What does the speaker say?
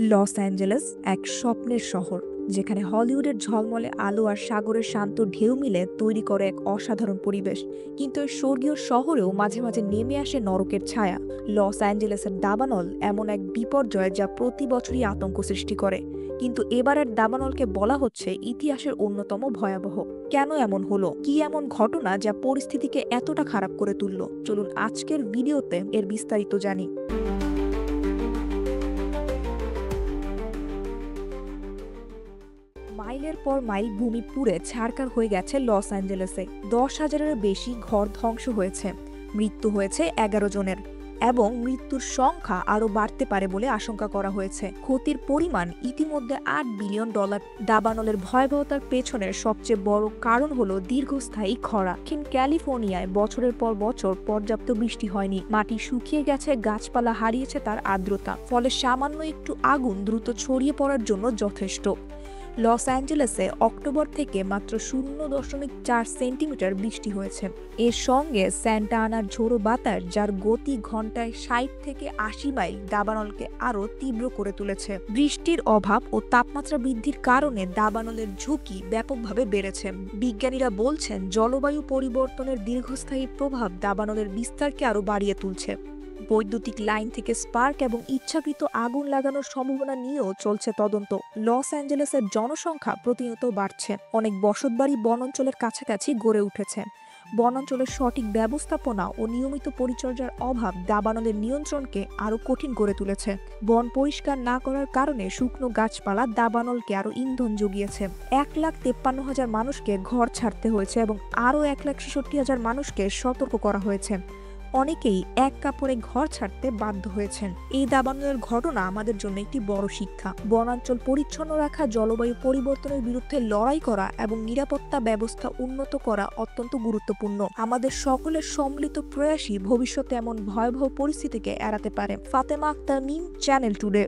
Los Angeles এক স্বপ্নের শহর, যেখানে হলিউডের ঝলমলে আলো আর সাগরের শান্ত ঢেউ মিলে তৈরি করে এক অসাধারণ পরিবেশ। কিন্তু এই স্বর্গীয় শহরেও মাঝে মাঝে নেমে আসে নরকের ছায়া। লস অ্যাঞ্জেলেসের দাবানল এমন এক বিপর্যয় যা প্রতি বছরই আতঙ্ক সৃষ্টি করে। কিন্তু এবারের দাবানলকে বলা হচ্ছে ইতিহাসের অন্যতম ভয়াবহ। কেন এমন হলো, কি এমন ঘটনা যা পরিস্থিতিকে এতটা খারাপ করে তুলল? চলুন আজকের ভিডিওতে এর বিস্তারিত জানি। মাইলের পর মাইল ভূমি পুড়ে ছারকার হয়ে গেছে লস অ্যাঞ্জেলেসে। 10,000-এর বেশি ঘর ধ্বংস হয়েছে, মৃত্যু হয়েছে 11 জনের, এবং মৃত্যুর সংখ্যা আরও বাড়তে পারে বলে আশঙ্কা করা হয়েছে। ক্ষতির পরিমাণ ইতিমধ্যে $8 বিলিয়ন। দাবানলের ভয়াবহতার পেছনের সবচেয়ে বড় কারণ হলো দীর্ঘস্থায়ী খরা। দক্ষিণ ক্যালিফোর্নিয়ায় বছরের পর বছর পর্যাপ্ত বৃষ্টি হয়নি, মাটি শুকিয়ে গেছে, গাছপালা হারিয়েছে তার আর্দ্রতা, ফলে সামান্য একটু আগুন দ্রুত ছড়িয়ে পড়ার জন্য যথেষ্ট। লস অ্যাঞ্জেলেসে অক্টোবর থেকে মাত্র 0.4 সেন্টিমিটার বৃষ্টি হয়েছে। এর সঙ্গে স্যান্টা আনার ঝোড়ো বাতাস, যার গতি ঘন্টায় 60 থেকে 80 মাইল, দাবানলকে আরও তীব্র করে তুলেছে। বৃষ্টির অভাব ও তাপমাত্রা বৃদ্ধির কারণে দাবানলের ঝুঁকি ব্যাপকভাবে বেড়েছে। বিজ্ঞানীরা বলছেন জলবায়ু পরিবর্তনের দীর্ঘস্থায়ী প্রভাব দাবানলের বিস্তারকে আরও বাড়িয়ে তুলছে। বৈদ্যুতিক লাইন থেকে স্পার্ক এবং ইচ্ছাকৃত আগুন লাগানোর সম্ভাবনা নিয়েও চলছে তদন্ত। লস অ্যাঞ্জেলেসের জনসংখ্যা প্রতিনিয়ত বাড়ছে, অনেক বসতবাড়ি বনাঞ্চলের কাছাকাছি গড়ে উঠেছে। বনাঞ্চলের সঠিক ব্যবস্থাপনা ও নিয়মিত পরিচর্যার অভাব দাবানলের নিয়ন্ত্রণকে আরও কঠিন করে তুলেছে। বন পরিষ্কার না করার কারণে শুকনো গাছপালা দাবানলকে আরও ইন্ধন জুগিয়েছে। 1,53,000 মানুষকে ঘর ছাড়তে হয়েছে এবং আরও 1,66,000 মানুষকে সতর্ক করা হয়েছে। অনেকেই এক কাপড়ে ঘর ছাড়তে বাধ্য হয়েছেন। এই দাবানলের ঘটনা আমাদের জন্য একটি বড় শিক্ষা। বনাঞ্চল পরিচ্ছন্ন রাখা, জলবায়ু পরিবর্তনের বিরুদ্ধে লড়াই করা এবং নিরাপত্তা ব্যবস্থা উন্নত করা অত্যন্ত গুরুত্বপূর্ণ। আমাদের সকলের সম্মিলিত প্রয়াসই ভবিষ্যতে এমন ভয়াবহ পরিস্থিতিকে এড়াতে পারে। Fatema Akter, channel today.